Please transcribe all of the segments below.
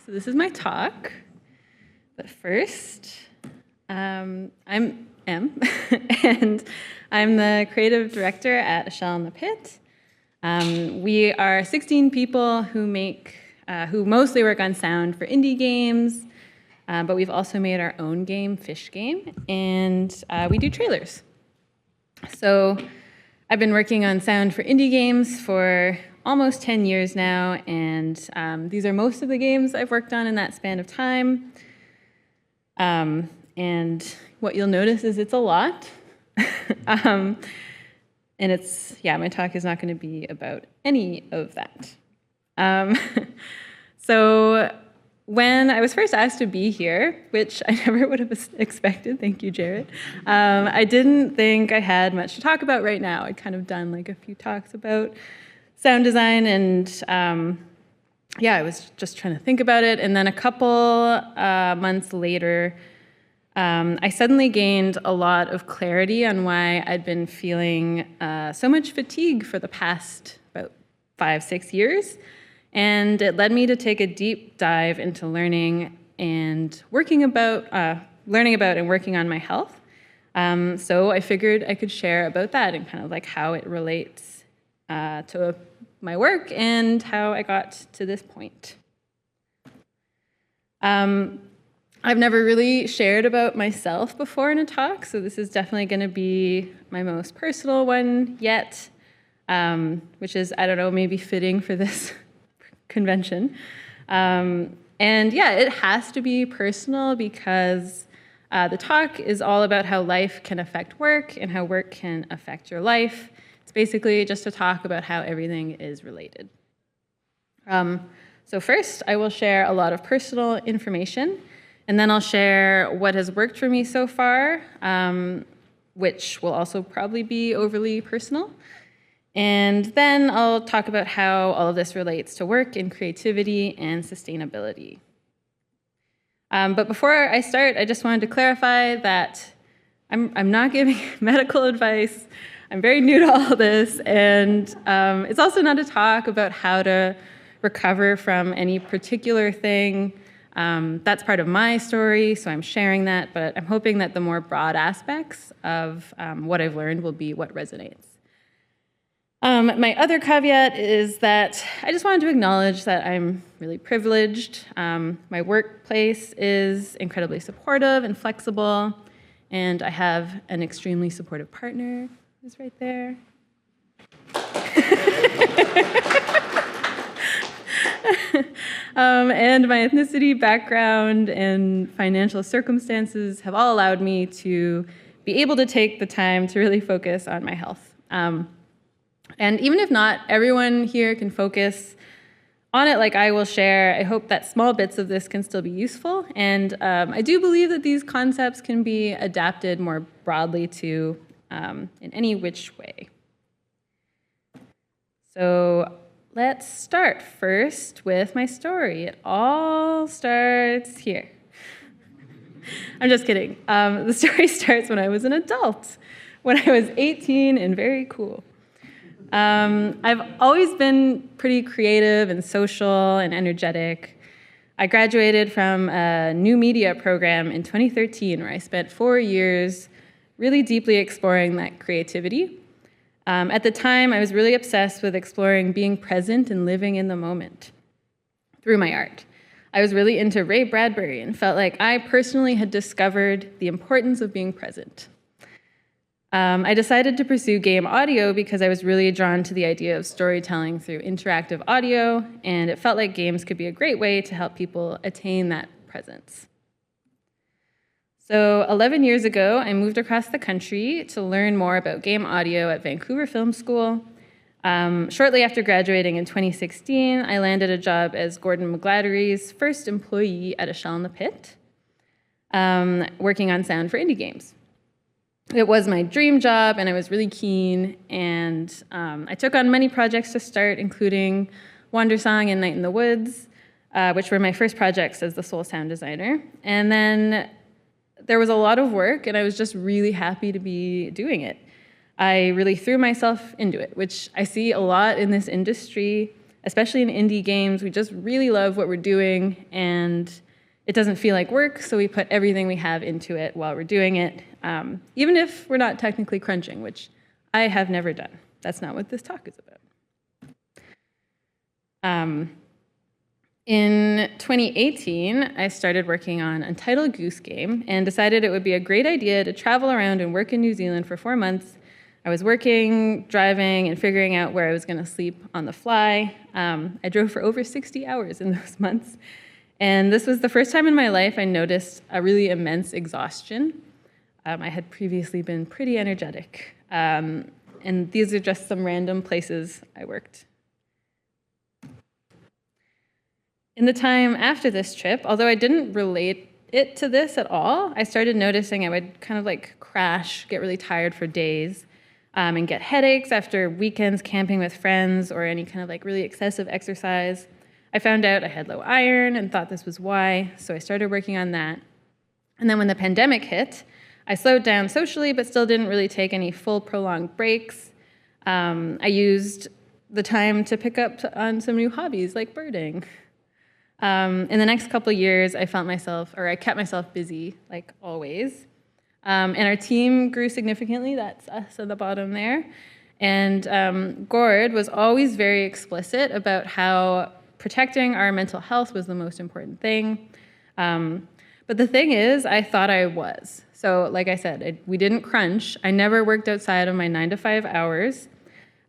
So this is my talk, but first, I'm Em, and I'm the creative director at A Shell in the Pit. We are 16 people who mostly work on sound for indie games, but we've also made our own game, Fish Game, and we do trailers. So I've been working on sound for indie games for almost 10 years now, and these are most of the games I've worked on in that span of time. And what you'll notice is it's a lot. And my talk is not going to be about any of that. So when I was first asked to be here, which I never would have expected, thank you, Jared, I didn't think I had much to talk about right now. I'd kind of done like a few talks about sound design, and I was just trying to think about it. And then a couple months later, I suddenly gained a lot of clarity on why I'd been feeling so much fatigue for the past about 5-6 years. And it led me to take a deep dive into learning about and working on my health. So I figured I could share about that and kind of like how it relates to my work and how I got to this point. I've never really shared about myself before in a talk, so this is definitely going to be my most personal one yet, which is, I don't know, maybe fitting for this convention. It has to be personal because the talk is all about how life can affect work and how work can affect your life. It's basically just a talk about how everything is related. So first, I will share a lot of personal information, and then I'll share what has worked for me so far, which will also probably be overly personal. And then I'll talk about how all of this relates to work and creativity and sustainability. But before I start, I just wanted to clarify that I'm not giving medical advice. I'm very new to all this, and it's also not a talk about how to recover from any particular thing. That's part of my story, so I'm sharing that, but I'm hoping that the more broad aspects of what I've learned will be what resonates. My other caveat is that I just wanted to acknowledge that I'm really privileged. My workplace is incredibly supportive and flexible, and I have an extremely supportive partner who's right there. And my ethnicity, background, and financial circumstances have all allowed me to be able to take the time to really focus on my health. And even if not everyone here can focus on it like I will share, I hope that small bits of this can still be useful. And I do believe that these concepts can be adapted more broadly to in any which way. So let's start first with my story. It all starts here. I'm just kidding. The story starts when I was an adult, when I was 18 and very cool. I've always been pretty creative and social and energetic. I graduated from a new media program in 2013 where I spent 4 years really deeply exploring that creativity. At the time, I was really obsessed with exploring being present and living in the moment through my art. I was really into Ray Bradbury and felt like I personally had discovered the importance of being present. I decided to pursue game audio because I was really drawn to the idea of storytelling through interactive audio, and it felt like games could be a great way to help people attain that presence. So 11 years ago, I moved across the country to learn more about game audio at Vancouver Film School. Shortly after graduating in 2016, I landed a job as Gordon McGladdery's first employee at A Shell in the Pit, working on sound for indie games. It was my dream job, and I was really keen, and I took on many projects to start, including Wandersong and Night in the Woods, which were my first projects as the sole sound designer. And then there was a lot of work, and I was just really happy to be doing it. I really threw myself into it, which I see a lot in this industry, especially in indie games. We just really love what we're doing, and it doesn't feel like work, so we put everything we have into it while we're doing it, even if we're not technically crunching, which I have never done. That's not what this talk is about. In 2018, I started working on Untitled Goose Game and decided it would be a great idea to travel around and work in New Zealand for 4 months. I was working, driving, and figuring out where I was going to sleep on the fly. I drove for over 60 hours in those months. And this was the first time in my life I noticed a really immense exhaustion. I had previously been pretty energetic. And these are just some random places I worked. In the time after this trip, although I didn't relate it to this at all, I started noticing I would kind of like crash, get really tired for days, and get headaches after weekends camping with friends or any kind of like really excessive exercise. I found out I had low iron and thought this was why, so I started working on that. And then when the pandemic hit, I slowed down socially, but still didn't really take any full prolonged breaks. I used the time to pick up on some new hobbies like birding. In the next couple of years, I kept myself busy, like always. And our team grew significantly. That's us at the bottom there. And Gord was always very explicit about how protecting our mental health was the most important thing. But the thing is, I thought I was. So like I said, we didn't crunch. I never worked outside of my 9 to 5 hours.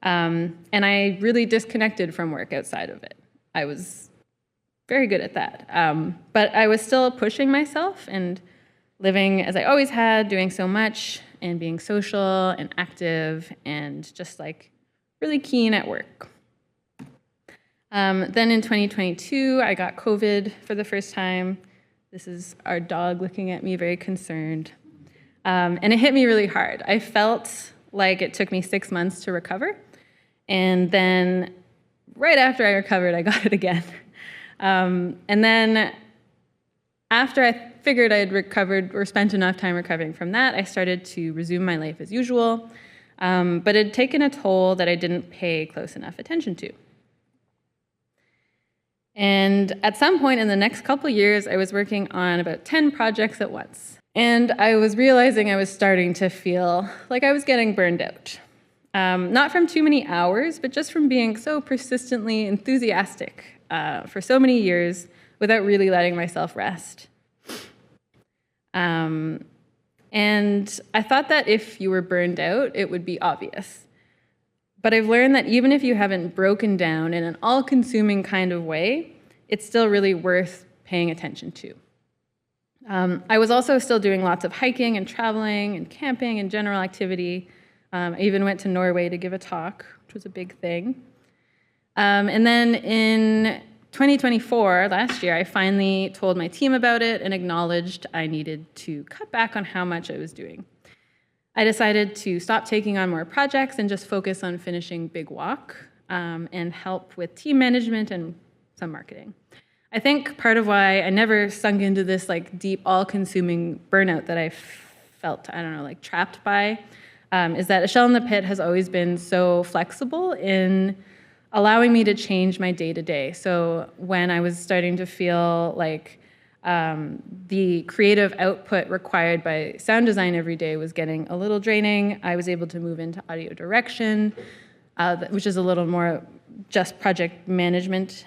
And I really disconnected from work outside of it. I was very good at that. But I was still pushing myself and living as I always had, doing so much and being social and active and just like really keen at work. Then in 2022, I got COVID for the first time. This is our dog looking at me very concerned. And it hit me really hard. I felt like it took me 6 months to recover. And then right after I recovered, I got it again. And then after I figured I had recovered or spent enough time recovering from that, I started to resume my life as usual. But it had taken a toll that I didn't pay close enough attention to. And at some point in the next couple of years, I was working on about 10 projects at once. And I was realizing I was starting to feel like I was getting burned out. Not from too many hours, but just from being so persistently enthusiastic for so many years without really letting myself rest. And I thought that if you were burned out, it would be obvious. But I've learned that even if you haven't broken down in an all-consuming kind of way, it's still really worth paying attention to. I was also still doing lots of hiking and traveling and camping and general activity. I even went to Norway to give a talk, which was a big thing. And then in 2024, last year, I finally told my team about it and acknowledged I needed to cut back on how much I was doing. I decided to stop taking on more projects and just focus on finishing Big Walk and help with team management and some marketing. I think part of why I never sunk into this like deep, all-consuming burnout that I felt, I don't know, like trapped by, is that A Shell in the Pit has always been so flexible in allowing me to change my day-to-day. So when I was starting to feel like the creative output required by sound design every day was getting a little draining, I was able to move into audio direction, which is a little more just project management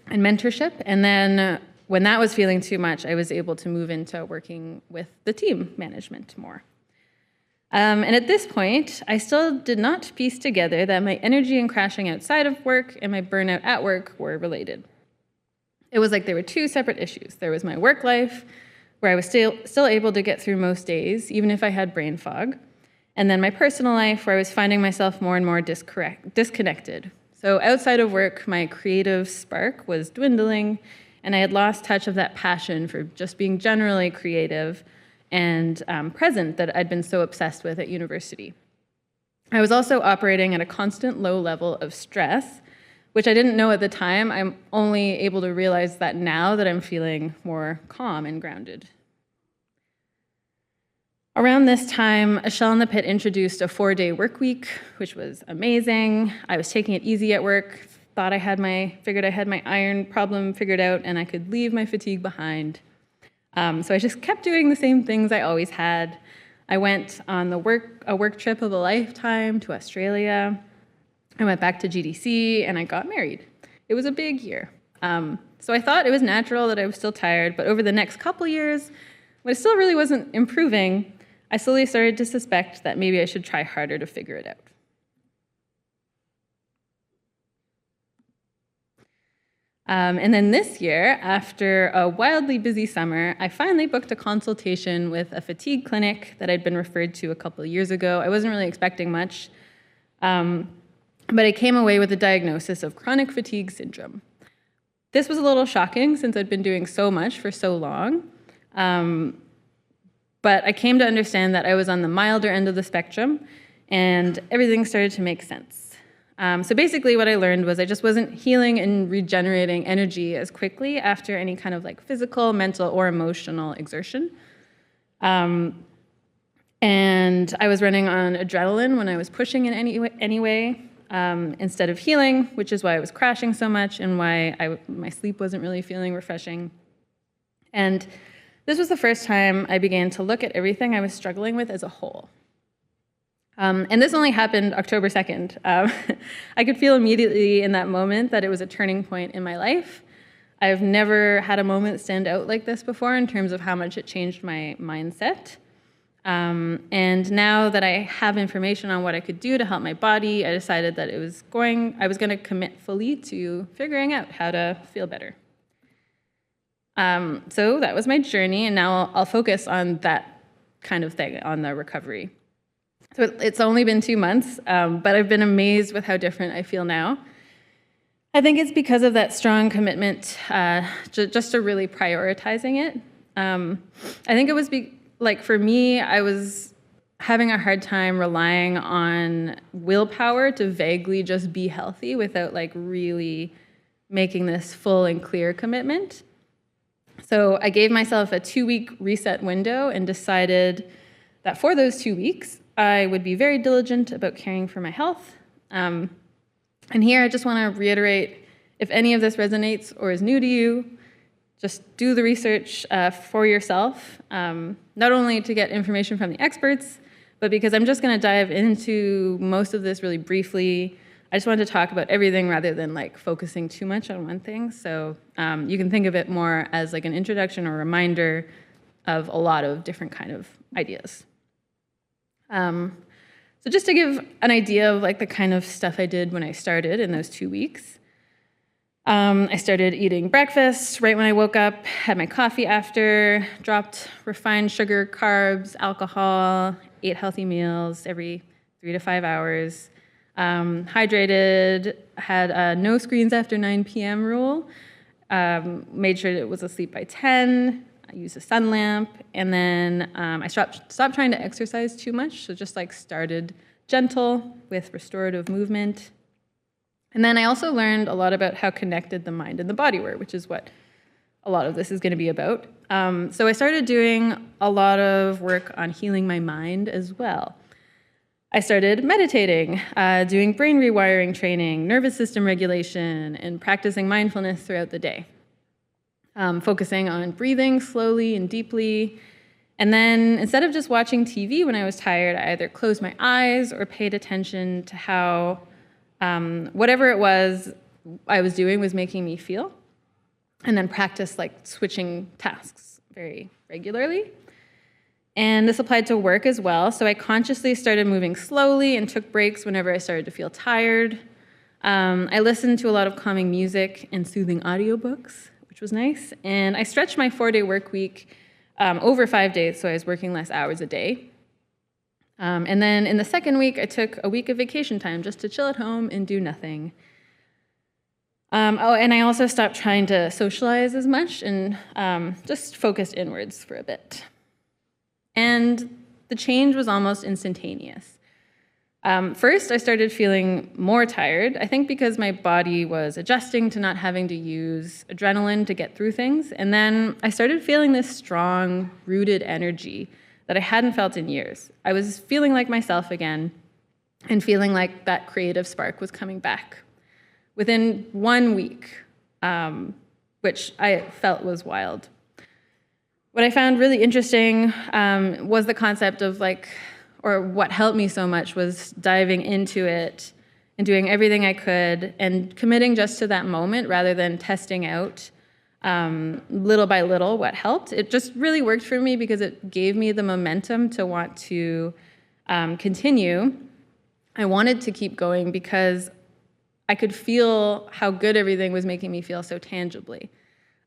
and mentorship. And then when that was feeling too much, I was able to move into working with the team management more. And at this point, I still did not piece together that my energy and crashing outside of work and my burnout at work were related. It was like there were two separate issues. There was my work life, where I was still able to get through most days, even if I had brain fog, and then my personal life, where I was finding myself more and more disconnected. So outside of work, my creative spark was dwindling, and I had lost touch of that passion for just being generally creative and present that I'd been so obsessed with at university. I was also operating at a constant low level of stress, which I didn't know at the time. I'm only able to realize that now that I'm feeling more calm and grounded. Around this time, A Shell in the Pit introduced a 4-day work week, which was amazing. I was taking it easy at work, thought figured I had my iron problem figured out and I could leave my fatigue behind. So I just kept doing the same things I always had. I went on a work trip of a lifetime to Australia. I went back to GDC and I got married. It was a big year. So I thought it was natural that I was still tired, but over the next couple years, when it still really wasn't improving, I slowly started to suspect that maybe I should try harder to figure it out. And then this year, after a wildly busy summer, I finally booked a consultation with a fatigue clinic that I'd been referred to a couple of years ago. I wasn't really expecting much, but I came away with a diagnosis of chronic fatigue syndrome. This was a little shocking since I'd been doing so much for so long, but I came to understand that I was on the milder end of the spectrum, and everything started to make sense. So basically what I learned was I just wasn't healing and regenerating energy as quickly after any kind of like physical, mental, or emotional exertion. And I was running on adrenaline when I was pushing in any way instead of healing, which is why I was crashing so much and why my sleep wasn't really feeling refreshing. And this was the first time I began to look at everything I was struggling with as a whole. And this only happened October 2nd. I could feel immediately in that moment that it was a turning point in my life. I've never had a moment stand out like this before in terms of how much it changed my mindset. And now that I have information on what I could do to help my body, I decided that I was going to commit fully to figuring out how to feel better. So that was my journey, and now I'll focus on that kind of thing, on the recovery. So it's only been 2 months, but I've been amazed with how different I feel now. I think it's because of that strong commitment just to really prioritizing it. I think it was for me, I was having a hard time relying on willpower to vaguely just be healthy without like really making this full and clear commitment. So I gave myself a 2-week reset window and decided that for those 2 weeks, I would be very diligent about caring for my health. And here I just want to reiterate, if any of this resonates or is new to you, just do the research for yourself, not only to get information from the experts, but because I'm just going to dive into most of this really briefly. I just wanted to talk about everything rather than like focusing too much on one thing. So you can think of it more as like an introduction or reminder of a lot of different kind of ideas. So just to give an idea of like the kind of stuff I did when I started in those 2 weeks, I started eating breakfast right when I woke up, had my coffee after, dropped refined sugar, carbs, alcohol, ate healthy meals every 3 to 5 hours, hydrated, had a no screens after 9 p.m. rule, made sure it was asleep by 10, I used a sun lamp, and then I stopped trying to exercise too much, so just like started gentle with restorative movement. And then I also learned a lot about how connected the mind and the body were, which is what a lot of this is going to be about. So I started doing a lot of work on healing my mind as well. I started meditating, doing brain rewiring training, nervous system regulation, and practicing mindfulness throughout the day. Focusing on breathing slowly and deeply. And then instead of just watching TV when I was tired, I either closed my eyes or paid attention to how whatever it was I was doing was making me feel. And then practiced like switching tasks very regularly. And this applied to work as well. So I consciously started moving slowly and took breaks whenever I started to feel tired. I listened to a lot of calming music and soothing audiobooks, which was nice. And I stretched my 4-day work week over 5 days, so I was working less hours a day. And then in the second week, I took a week of vacation time just to chill at home and do nothing. And I also stopped trying to socialize as much and just focused inwards for a bit. And the change was almost instantaneous. First, I started feeling more tired, I think because my body was adjusting to not having to use adrenaline to get through things. And then I started feeling this strong, rooted energy that I hadn't felt in years. I was feeling like myself again and feeling like that creative spark was coming back, within 1 week, which I felt was wild. What I found really interesting was the concept of or what helped me so much was diving into it and doing everything I could and committing just to that moment rather than testing out little by little what helped. It just really worked for me because it gave me the momentum to want to continue. I wanted to keep going because I could feel how good everything was making me feel so tangibly.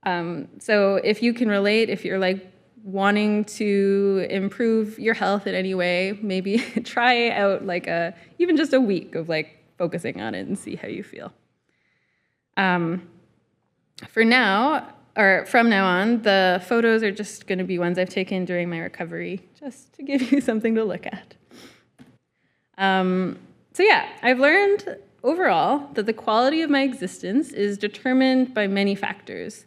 So if you can relate, if you're wanting to improve your health in any way, maybe try out even just a week of focusing on it and see how you feel. From now on, the photos are just going to be ones I've taken during my recovery, just to give you something to look at. So yeah, I've learned overall that the quality of my existence is determined by many factors,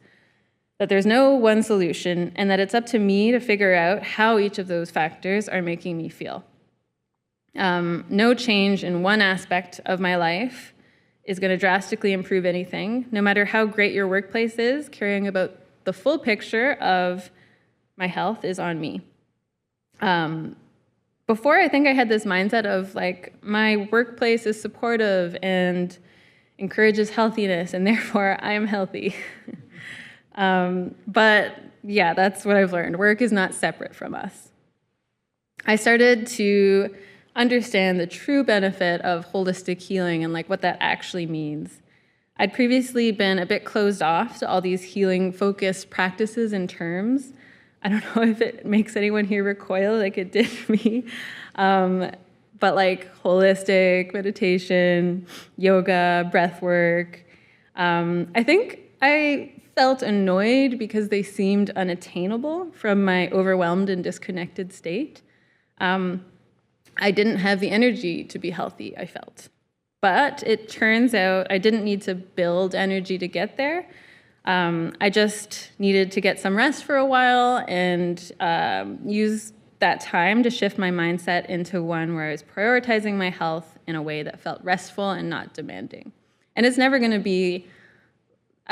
that there's no one solution, and that it's up to me to figure out how each of those factors are making me feel. No change in one aspect of my life is going to drastically improve anything, no matter how great your workplace is. Caring about the full picture of my health is on me. Before, I think I had this mindset of my workplace is supportive and encourages healthiness, and therefore I am healthy. But yeah, that's what I've learned. Work is not separate from us. I started to understand the true benefit of holistic healing and what that actually means. I'd previously been a bit closed off to all these healing-focused practices and terms. I don't know if it makes anyone here recoil like it did me, but holistic meditation, yoga, breath work. I think I felt annoyed because they seemed unattainable from my overwhelmed and disconnected state. I didn't have the energy to be healthy, I felt. But it turns out I didn't need to build energy to get there. I just needed to get some rest for a while and use that time to shift my mindset into one where I was prioritizing my health in a way that felt restful and not demanding. And it's never going to be,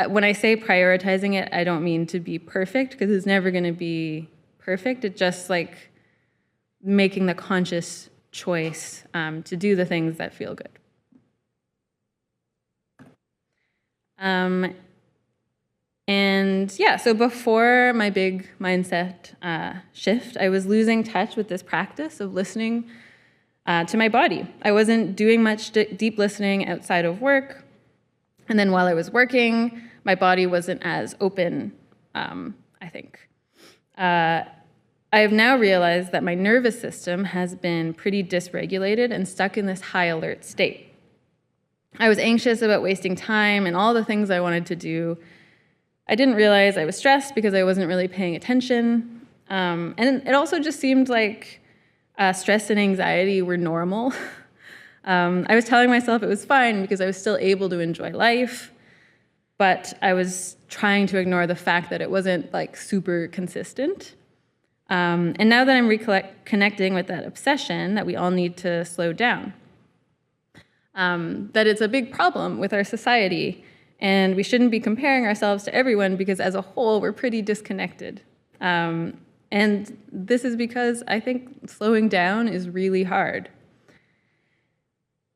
when I say prioritizing it, I don't mean to be perfect, because it's never going to be perfect. It's just making the conscious choice to do the things that feel good. And yeah, so before my big mindset shift, I was losing touch with this practice of listening to my body. I wasn't doing much deep listening outside of work. And then while I was working, my body wasn't as open, I think. I have now realized that my nervous system has been pretty dysregulated and stuck in this high alert state. I was anxious about wasting time and all the things I wanted to do. I didn't realize I was stressed because I wasn't really paying attention. And it also just seemed like stress and anxiety were normal. I was telling myself it was fine because I was still able to enjoy life, but I was trying to ignore the fact that it wasn't super consistent. And now that I'm reconnecting with that obsession that we all need to slow down, that it's a big problem with our society, and we shouldn't be comparing ourselves to everyone because as a whole, we're pretty disconnected. And this is because I think slowing down is really hard.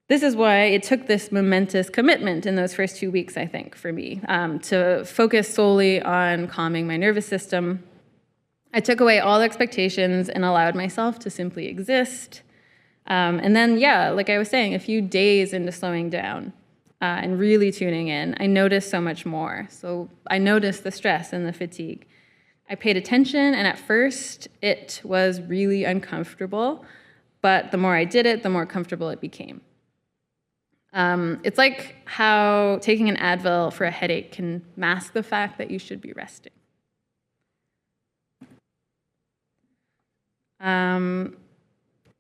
This is why it took this momentous commitment in those first 2 weeks, I think, for me, to focus solely on calming my nervous system. I took away all expectations and allowed myself to simply exist. And then, yeah, like I was saying, a few days into slowing down and really tuning in, I noticed so much more. So I noticed the stress and the fatigue. I paid attention, and at first, it was really uncomfortable. But the more I did it, the more comfortable it became. It's like how taking an Advil for a headache can mask the fact that you should be resting.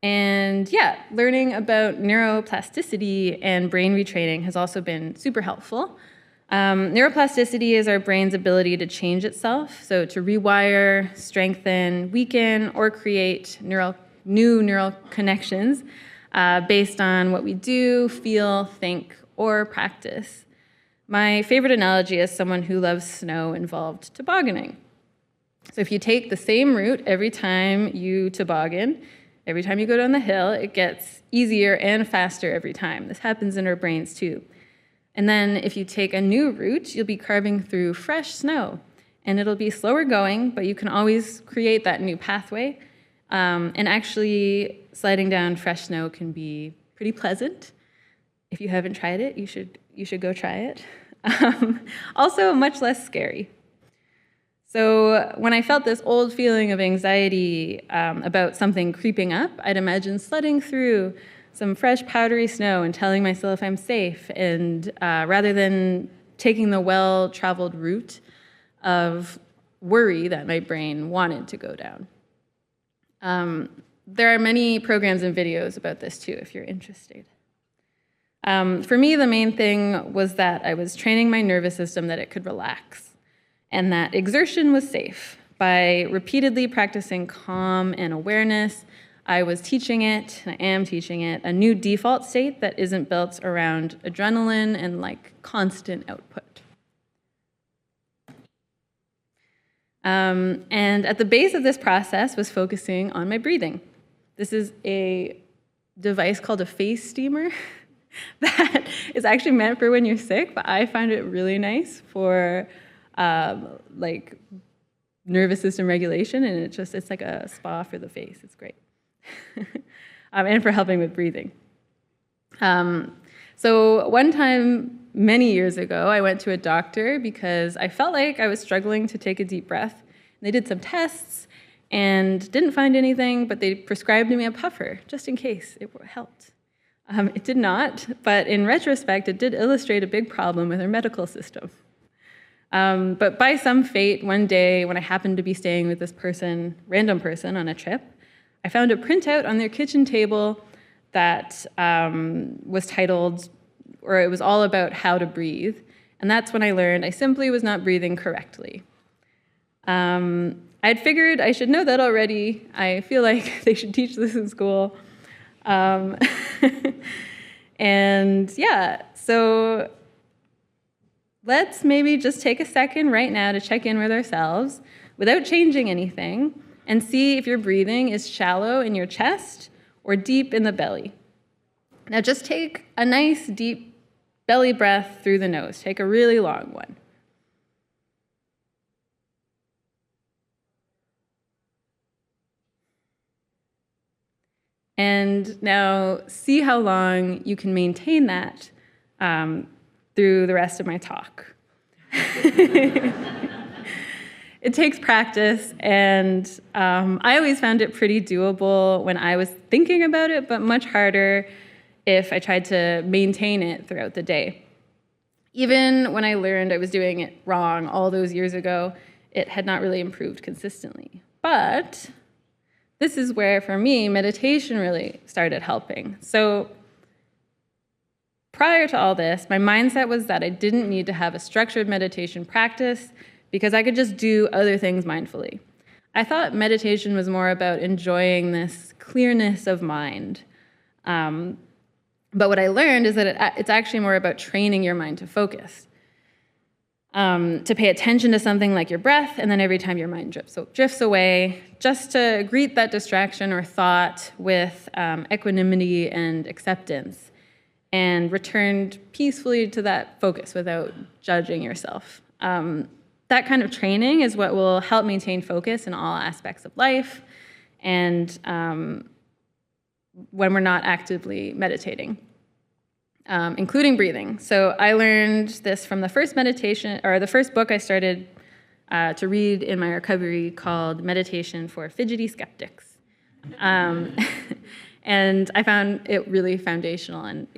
And yeah, learning about neuroplasticity and brain retraining has also been super helpful. Neuroplasticity is our brain's ability to change itself, so to rewire, strengthen, weaken, or create new neural connections based on what we do, feel, think, or practice. My favorite analogy is someone who loves snow-involved tobogganing. So if you take the same route every time you toboggan, every time you go down the hill, it gets easier and faster every time. This happens in our brains too. And then if you take a new route, you'll be carving through fresh snow. And it'll be slower going, but you can always create that new pathway. And actually, sliding down fresh snow can be pretty pleasant. If you haven't tried it, you should go try it. Also, much less scary. So when I felt this old feeling of anxiety about something creeping up, I'd imagine sledding through some fresh powdery snow and telling myself I'm safe, and rather than taking the well-traveled route of worry that my brain wanted to go down. There are many programs and videos about this too, if you're interested. For me, the main thing was that I was training my nervous system that it could relax, and that exertion was safe. By repeatedly practicing calm and awareness, I was teaching it, and I am teaching it, a new default state that isn't built around adrenaline and like constant output. And at the base of this process was focusing on my breathing. This is a device called a face steamer that is actually meant for when you're sick, but I find it really nice for like nervous system regulation, and it's like a spa for the face. It's great. And for helping with breathing. So one time, many years ago, I went to a doctor because I felt like I was struggling to take a deep breath. And they did some tests and didn't find anything, but they prescribed me a puffer, just in case it helped. It did not, but in retrospect, it did illustrate a big problem with our medical system. But by some fate, one day, when I happened to be staying with this random person on a trip, I found a printout on their kitchen table that was titled, or it was all about how to breathe. And that's when I learned I simply was not breathing correctly. I'd figured I should know that already. I feel like they should teach this in school. And yeah, so let's maybe just take a second right now to check in with ourselves without changing anything and see if your breathing is shallow in your chest or deep in the belly. Now just take a nice deep belly breath through the nose. Take a really long one. And now see how long you can maintain that through the rest of my talk. It takes practice, and I always found it pretty doable when I was thinking about it, but much harder if I tried to maintain it throughout the day. Even when I learned I was doing it wrong all those years ago, it had not really improved consistently. But this is where, for me, meditation really started helping. So prior to all this, my mindset was that I didn't need to have a structured meditation practice because I could just do other things mindfully. I thought meditation was more about enjoying this clearness of mind. But what I learned is that it's actually more about training your mind to focus, to pay attention to something like your breath, and then every time your mind drifts away, just to greet that distraction or thought with equanimity and acceptance, and returned peacefully to that focus without judging yourself. That kind of training is what will help maintain focus in all aspects of life, and when we're not actively meditating, including breathing. So I learned this from the first book I started to read in my recovery called Meditation for Fidgety Skeptics. And I found it really foundational, and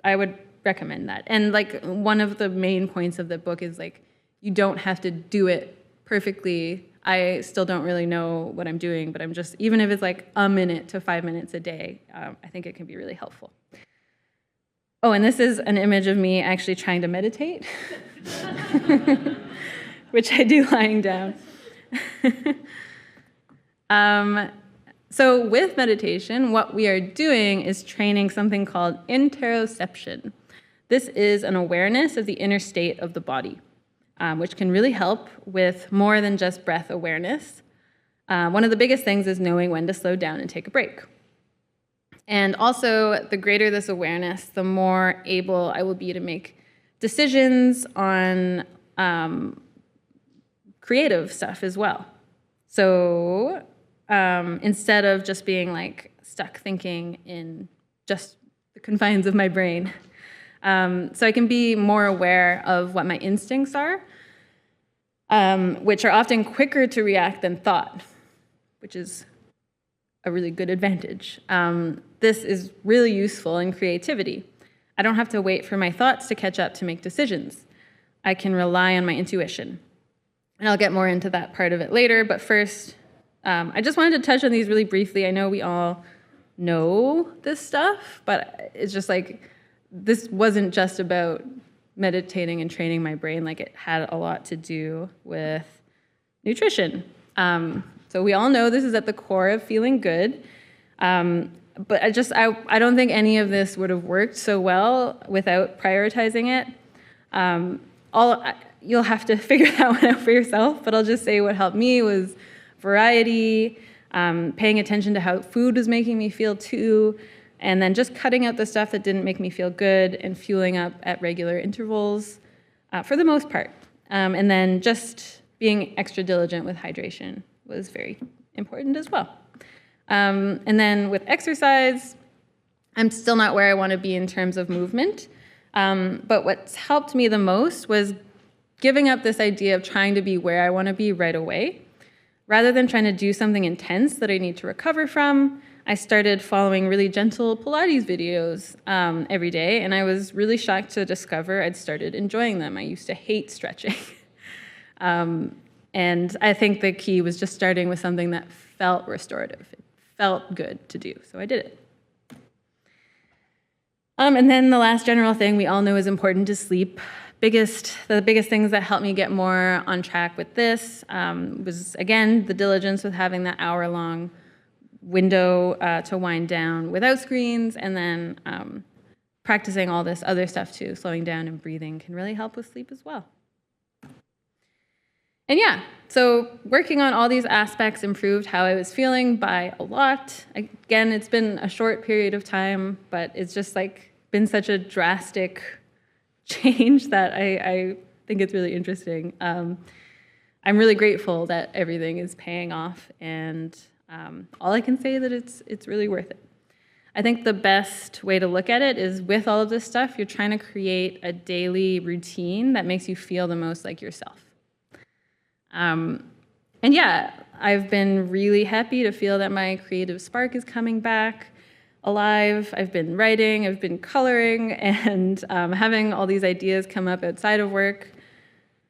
I would recommend that. And like one of the main points of the book is like, you don't have to do it perfectly. I still don't really know what I'm doing, but I'm just, even if it's like a minute to 5 minutes a day, I think it can be really helpful. Oh, and this is an image of me actually trying to meditate, which I do lying down. So with meditation, what we are doing is training something called interoception. This is an awareness of the inner state of the body, which can really help with more than just breath awareness. One of the biggest things is knowing when to slow down and take a break. And also, the greater this awareness, the more able I will be to make decisions on creative stuff as well. So instead of just being like stuck thinking in just the confines of my brain, so I can be more aware of what my instincts are, which are often quicker to react than thought, which is a really good advantage. This is really useful in creativity. I don't have to wait for my thoughts to catch up to make decisions. I can rely on my intuition. And I'll get more into that part of it later, but first, I just wanted to touch on these really briefly. I know we all know this stuff, but it's just like, this wasn't just about meditating and training my brain, like it had a lot to do with nutrition. So we all know this is at the core of feeling good. But I don't think any of this would have worked so well without prioritizing it. You'll have to figure that one out for yourself, but I'll just say what helped me was variety, paying attention to how food was making me feel too, and then just cutting out the stuff that didn't make me feel good and fueling up at regular intervals for the most part. And then just being extra diligent with hydration was very important as well. And then with exercise, I'm still not where I want to be in terms of movement. But what's helped me the most was giving up this idea of trying to be where I want to be right away. Rather than trying to do something intense that I need to recover from, I started following really gentle Pilates videos every day, and I was really shocked to discover I'd started enjoying them. I used to hate stretching. And I think the key was just starting with something that felt restorative. It felt good to do, so I did it. And then the last general thing we all know is important to sleep. The biggest things that helped me get more on track with this was, again, the diligence with having that hour-long window to wind down without screens, and then practicing all this other stuff too. Slowing down and breathing can really help with sleep as well. And yeah, so working on all these aspects improved how I was feeling by a lot. Again, it's been a short period of time, but it's just like been such a drastic change that I think it's really interesting. I'm really grateful that everything is paying off, and all I can say that it's really worth it. I think the best way to look at it is with all of this stuff, you're trying to create a daily routine that makes you feel the most like yourself. And yeah, I've been really happy to feel that my creative spark is coming back alive. I've been writing, I've been coloring, and having all these ideas come up outside of work.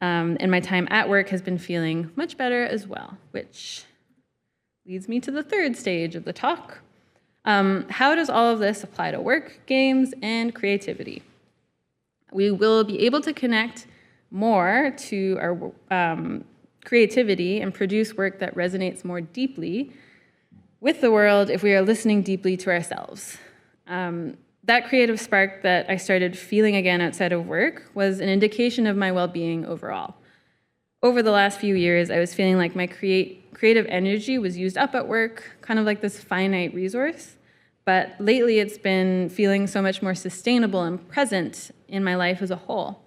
And my time at work has been feeling much better as well, which leads me to the third stage of the talk. How does all of this apply to work, games, and creativity? We will be able to connect more to our creativity and produce work that resonates more deeply with the world if we are listening deeply to ourselves. That creative spark that I started feeling again outside of work was an indication of my well-being overall. Over the last few years, I was feeling like my creative energy was used up at work, kind of like this finite resource. But lately, it's been feeling so much more sustainable and present in my life as a whole.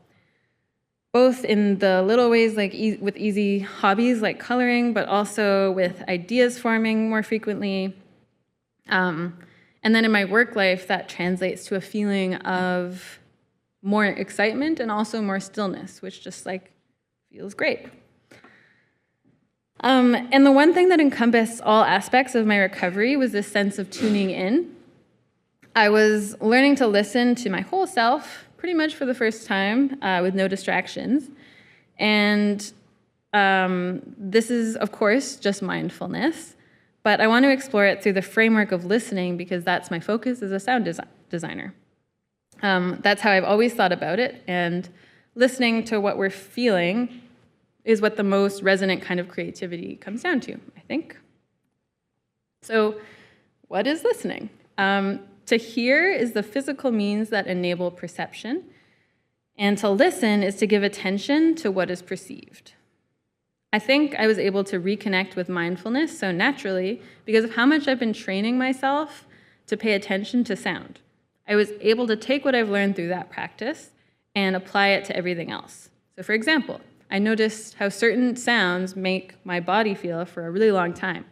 Both in the little ways like with easy hobbies like coloring, but also with ideas forming more frequently. And then in my work life, that translates to a feeling of more excitement and also more stillness, which just like feels great. And the one thing that encompassed all aspects of my recovery was this sense of tuning in. I was learning to listen to my whole self pretty much for the first time with no distractions. And this is, of course, just mindfulness, but I want to explore it through the framework of listening because that's my focus as a sound designer. That's how I've always thought about it, and listening to what we're feeling is what the most resonant kind of creativity comes down to, I think. So what is listening? To hear is the physical means that enable perception. And to listen is to give attention to what is perceived. I think I was able to reconnect with mindfulness so naturally because of how much I've been training myself to pay attention to sound. I was able to take what I've learned through that practice and apply it to everything else. So for example, I noticed how certain sounds make my body feel for a really long time.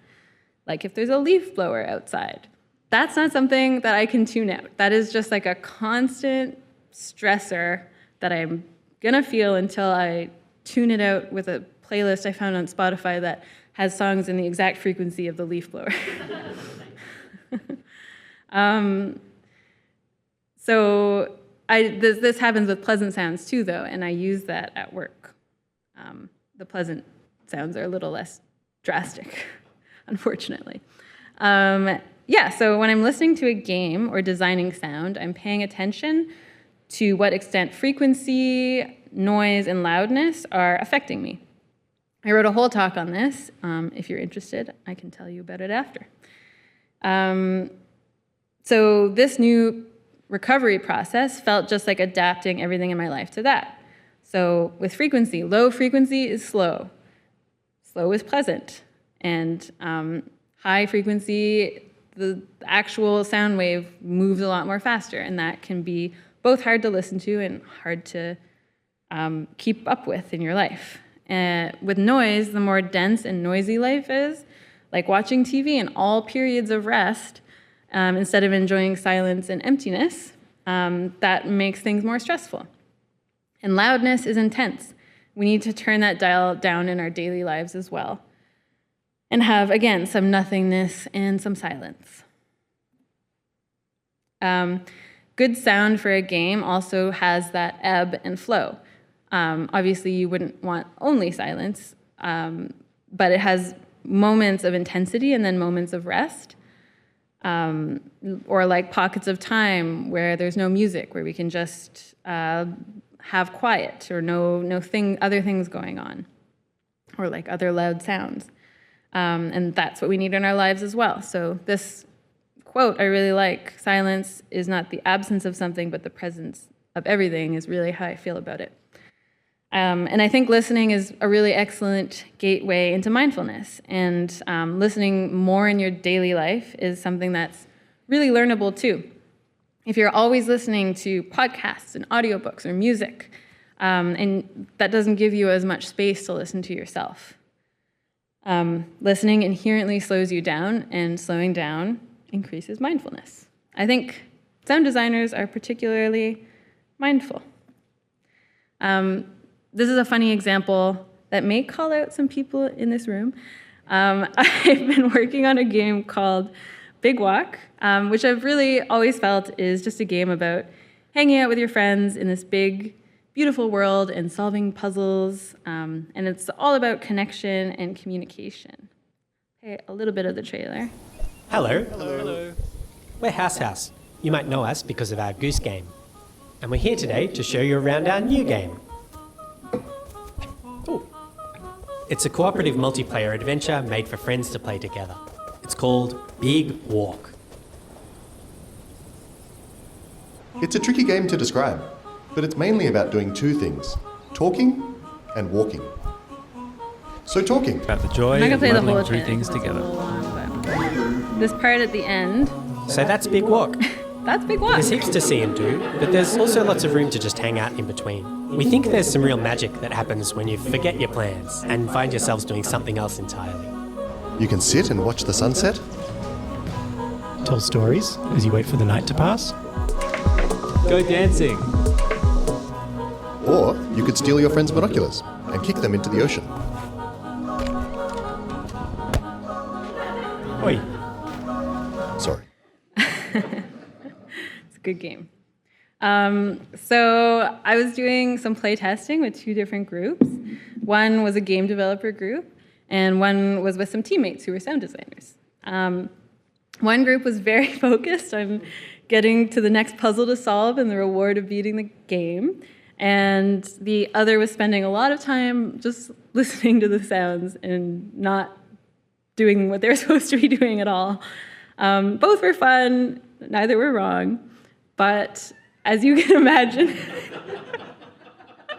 Like if there's a leaf blower outside. That's not something that I can tune out. That is just like a constant stressor that I'm gonna feel until I tune it out with a playlist I found on Spotify that has songs in the exact frequency of the leaf blower. So this happens with pleasant sounds too, though, and I use that at work. The pleasant sounds are a little less drastic, unfortunately. So when I'm listening to a game or designing sound, I'm paying attention to what extent frequency, noise, and loudness are affecting me. I wrote a whole talk on this. If you're interested, I can tell you about it after. So this new recovery process felt just like adapting everything in my life to that. So with frequency, low frequency is slow. Slow is pleasant. And high frequency, the actual sound wave moves a lot more faster, and that can be both hard to listen to and hard to keep up with in your life. With noise, the more dense and noisy life is, like watching TV in all periods of rest, instead of enjoying silence and emptiness, that makes things more stressful. And loudness is intense. We need to turn that dial down in our daily lives as well, and have, again, some nothingness and some silence. Good sound for a game also has that ebb and flow. Obviously, you wouldn't want only silence, but it has moments of intensity and then moments of rest, or like pockets of time where there's no music, where we can just have quiet or other things going on, or like other loud sounds. And that's what we need in our lives as well. So this quote I really like, silence is not the absence of something, but the presence of everything, is really how I feel about it. And I think listening is a really excellent gateway into mindfulness. And listening more in your daily life is something that's really learnable too. If you're always listening to podcasts and audiobooks or music, and that doesn't give you as much space to listen to yourself. Listening inherently slows you down, and slowing down increases mindfulness. I think sound designers are particularly mindful. This is a funny example that may call out some people in this room. I've been working on a game called Big Walk, which I've really always felt is just a game about hanging out with your friends in this big, beautiful world and solving puzzles, and it's all about connection and communication. Okay, a little bit of the trailer. Hello. Hello. We're House. You might know us because of our Goose Game. And we're here today to show you around our new game. Ooh. It's a cooperative multiplayer adventure made for friends to play together. It's called Big Walk. It's a tricky game to describe, but it's mainly about doing two things: talking and walking. So talking. About the joy of muddling through things together. This part at the end. So that's Big Walk. That's Big Walk. There's heaps to see and do, but there's also lots of room to just hang out in between. We think there's some real magic that happens when you forget your plans and find yourselves doing something else entirely. You can sit and watch the sunset. Tell stories as you wait for the night to pass. Go dancing. Or you could steal your friend's binoculars and kick them into the ocean. Oi. Sorry. It's a good game. So I was doing some play testing with two different groups. One was a game developer group, and one was with some teammates who were sound designers. One group was very focused on getting to the next puzzle to solve and the reward of beating the game, and the other was spending a lot of time just listening to the sounds and not doing what they were supposed to be doing at all. Both were fun, neither were wrong, but as you can imagine,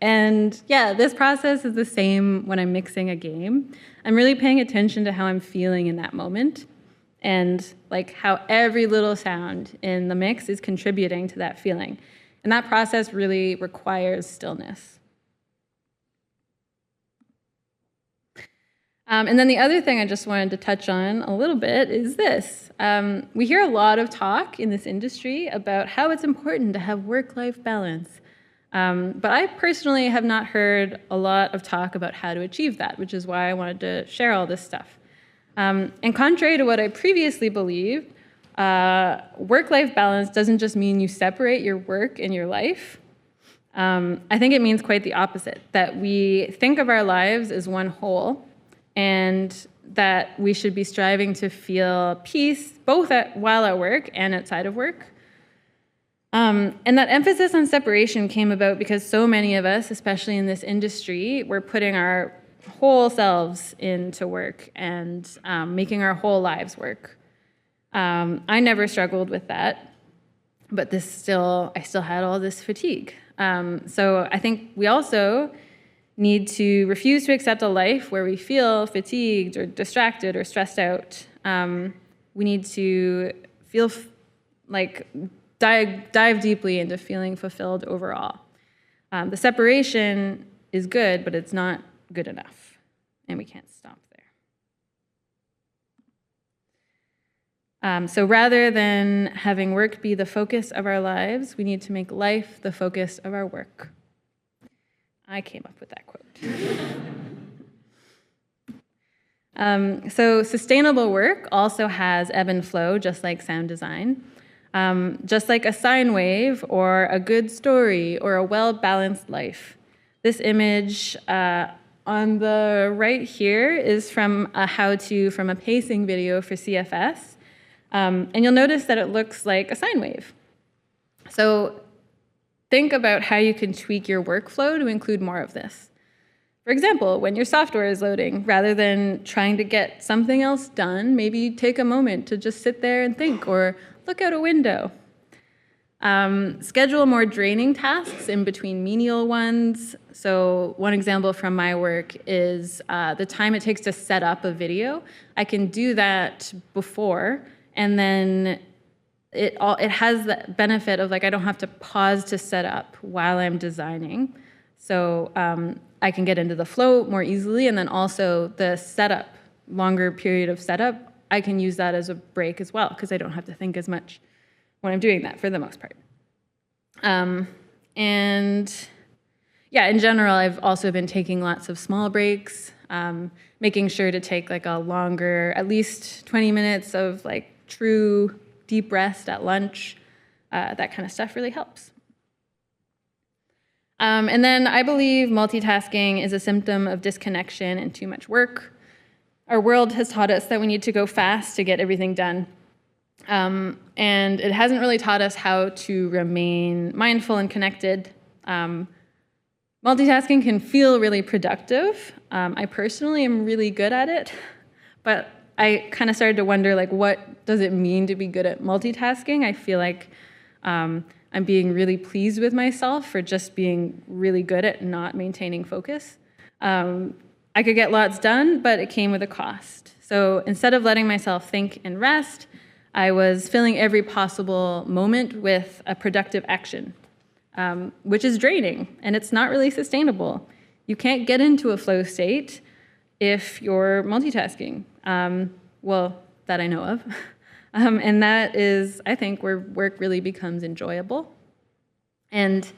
And yeah, this process is the same when I'm mixing a game. I'm really paying attention to how I'm feeling in that moment and like how every little sound in the mix is contributing to that feeling. And that process really requires stillness. And then the other thing I just wanted to touch on a little bit is this. We hear a lot of talk in this industry about how it's important to have work-life balance. But I personally have not heard a lot of talk about how to achieve that, which is why I wanted to share all this stuff. And contrary to what I previously believed, work-life balance doesn't just mean you separate your work and your life. I think it means quite the opposite, that we think of our lives as one whole, and that we should be striving to feel peace both while at work and outside of work. And that emphasis on separation came about because so many of us, especially in this industry, were putting our whole selves into work and making our whole lives work. I never struggled with that, but I still had all this fatigue. So I think we also need to refuse to accept a life where we feel fatigued or distracted or stressed out. We need to feel dive deeply into feeling fulfilled overall. The separation is good, but it's not good enough, and we can't stop there. So rather than having work be the focus of our lives, we need to make life the focus of our work. I came up with that quote. So sustainable work also has ebb and flow, just like sound design. Just like a sine wave or a good story or a well-balanced life. This image on the right here is from a how-to from a pacing video for CFS. And you'll notice that it looks like a sine wave. So think about how you can tweak your workflow to include more of this. For example, when your software is loading, rather than trying to get something else done, maybe take a moment to just sit there and think or look out a window. Schedule more draining tasks in between menial ones. So one example from my work is the time it takes to set up a video. I can do that before, and then it has the benefit of I don't have to pause to set up while I'm designing. So I can get into the flow more easily, and then also the setup, longer period of setup, I can use that as a break as well, because I don't have to think as much when I'm doing that for the most part. And yeah, in general, I've also been taking lots of small breaks, making sure to take a longer, at least 20 minutes of true deep rest at lunch. That kind of stuff really helps. And then I believe multitasking is a symptom of disconnection and too much work. Our world has taught us that we need to go fast to get everything done. And it hasn't really taught us how to remain mindful and connected. Multitasking can feel really productive. I personally am really good at it, but I kind of started to wonder, what does it mean to be good at multitasking? I feel like I'm being really pleased with myself for just being really good at not maintaining focus. I could get lots done, but it came with a cost. So instead of letting myself think and rest, I was filling every possible moment with a productive action, which is draining, and it's not really sustainable. You can't get into a flow state if you're multitasking, well, that I know of. And that is, I think, where work really becomes enjoyable. And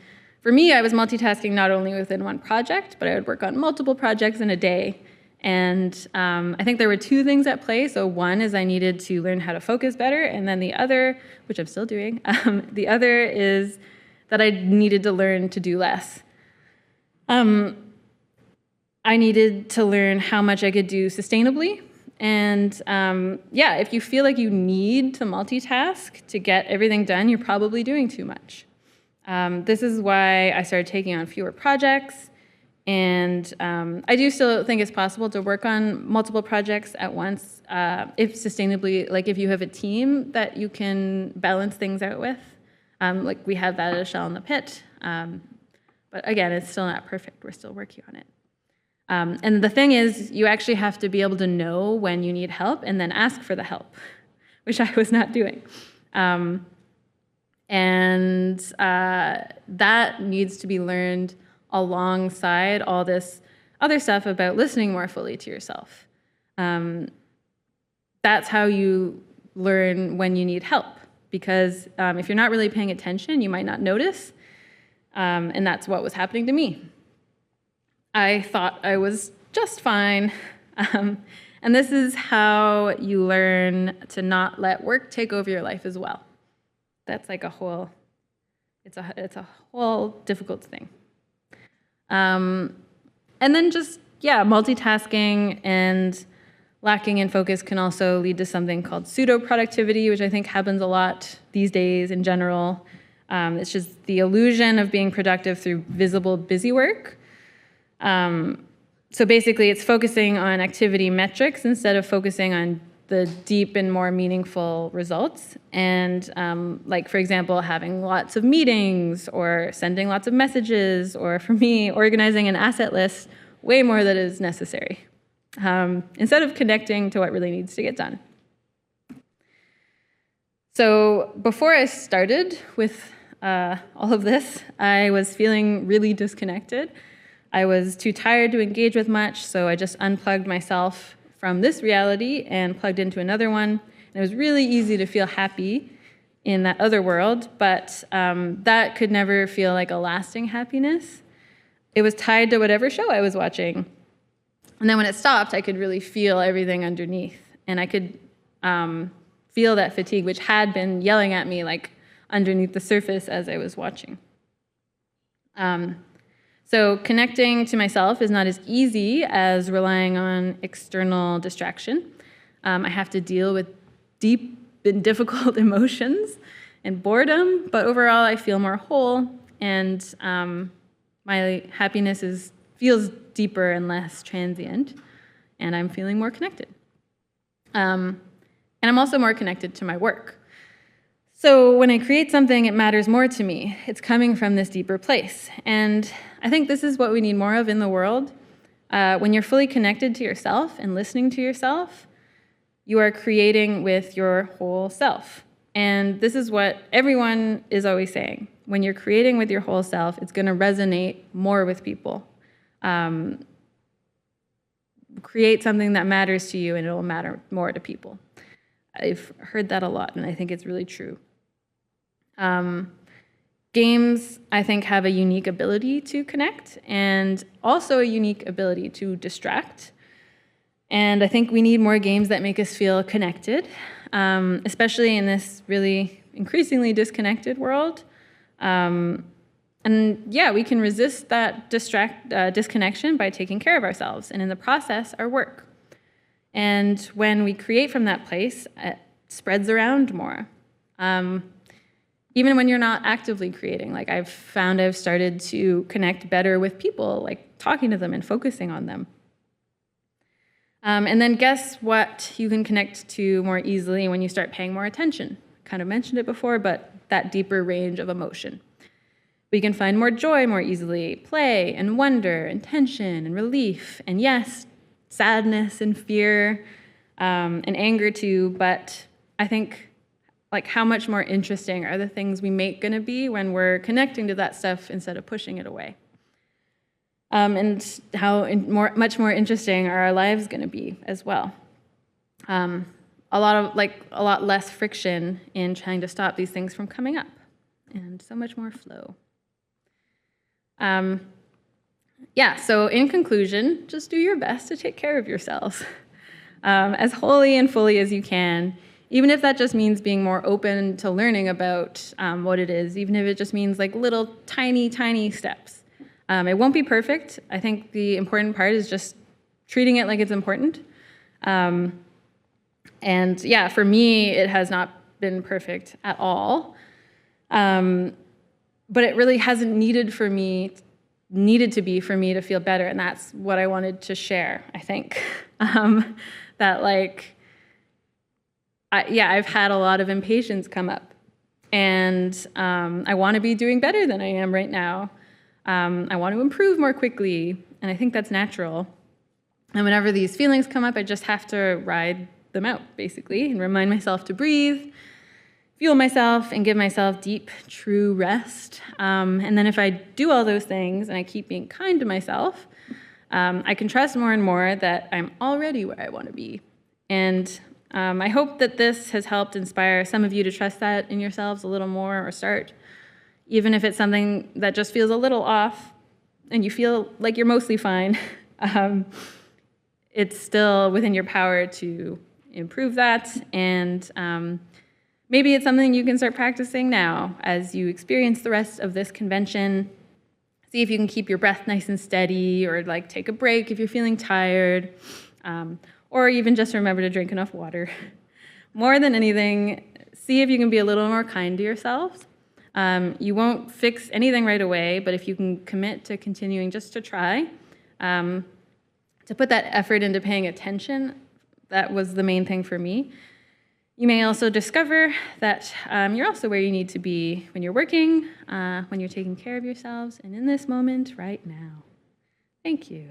for me, I was multitasking not only within one project, but I would work on multiple projects in a day. And I think there were two things at play. So one is I needed to learn how to focus better. And then the other, which I'm still doing, the other is that I needed to learn to do less. I needed to learn how much I could do sustainably. And yeah, if you feel like you need to multitask to get everything done, you're probably doing too much. This is why I started taking on fewer projects. And I do still think it's possible to work on multiple projects at once, if sustainably, if you have a team that you can balance things out with. We have that at A Shell in the Pit. But again, it's still not perfect. We're still working on it. And the thing is, you actually have to be able to know when you need help and then ask for the help, which I was not doing. That needs to be learned alongside all this other stuff about listening more fully to yourself. That's how you learn when you need help, because if you're not really paying attention, you might not notice, and that's what was happening to me. I thought I was just fine, and this is how you learn to not let work take over your life as well. That's like it's a whole difficult thing. And then just, multitasking and lacking in focus can also lead to something called pseudo-productivity, which I think happens a lot these days in general. It's just the illusion of being productive through visible busy work. So basically, it's focusing on activity metrics instead of focusing on the deep and more meaningful results. And for example, having lots of meetings or sending lots of messages, or for me, organizing an asset list way more than is necessary, instead of connecting to what really needs to get done. So before I started with all of this, I was feeling really disconnected. I was too tired to engage with much, so I just unplugged myself from this reality and plugged into another one. And it was really easy to feel happy in that other world, but that could never feel like a lasting happiness. It was tied to whatever show I was watching. And then when it stopped, I could really feel everything underneath. And I could feel that fatigue, which had been yelling at me like underneath the surface as I was watching. So connecting to myself is not as easy as relying on external distraction. I have to deal with deep and difficult emotions and boredom, but overall I feel more whole, and my happiness feels deeper and less transient, and I'm feeling more connected. And I'm also more connected to my work. So when I create something, it matters more to me. It's coming from this deeper place. And I think this is what we need more of in the world. When you're fully connected to yourself and listening to yourself, you are creating with your whole self. And this is what everyone is always saying. When you're creating with your whole self, it's going to resonate more with people. Create something that matters to you, and it will matter more to people. I've heard that a lot, and I think it's really true. Games, I think, have a unique ability to connect and also a unique ability to distract. And I think we need more games that make us feel connected, especially in this really increasingly disconnected world. And we can resist that disconnection by taking care of ourselves, and in the process, our work. And when we create from that place, it spreads around more. Even when you're not actively creating, like I've found I've started to connect better with people, like talking to them and focusing on them. And then guess what you can connect to more easily when you start paying more attention? Kind of mentioned it before, but that deeper range of emotion. We can find more joy more easily, play and wonder and tension and relief, and yes, sadness and fear and anger too, but I think like how much more interesting are the things we make going to be when we're connecting to that stuff instead of pushing it away. And how much more interesting are our lives going to be as well. A lot less friction in trying to stop these things from coming up, and so much more flow. So in conclusion, just do your best to take care of yourselves as wholly and fully as you can, even if that just means being more open to learning about what it is, even if it just means like little tiny steps. It won't be perfect. I think the important part is just treating it like it's important. For me, it has not been perfect at all. But it really hasn't needed to be for me to feel better, and that's what I wanted to share, I think. I've had a lot of impatience come up, and I want to be doing better than I am right now. I want to improve more quickly, and I think that's natural. And whenever these feelings come up, I just have to ride them out, basically, and remind myself to breathe, fuel myself, and give myself deep, true rest. And then if I do all those things and I keep being kind to myself, I can trust more and more that I'm already where I want to be. And I hope that this has helped inspire some of you to trust that in yourselves a little more, or start, even if it's something that just feels a little off and you feel like you're mostly fine. It's still within your power to improve that, and maybe it's something you can start practicing now as you experience the rest of this convention. See if you can keep your breath nice and steady, or like take a break if you're feeling tired, or even just remember to drink enough water. More than anything, see if you can be a little more kind to yourselves. You won't fix anything right away, but if you can commit to continuing just to try, to put that effort into paying attention, that was the main thing for me. You may also discover that you're also where you need to be when you're working, when you're taking care of yourselves, and in this moment right now. Thank you.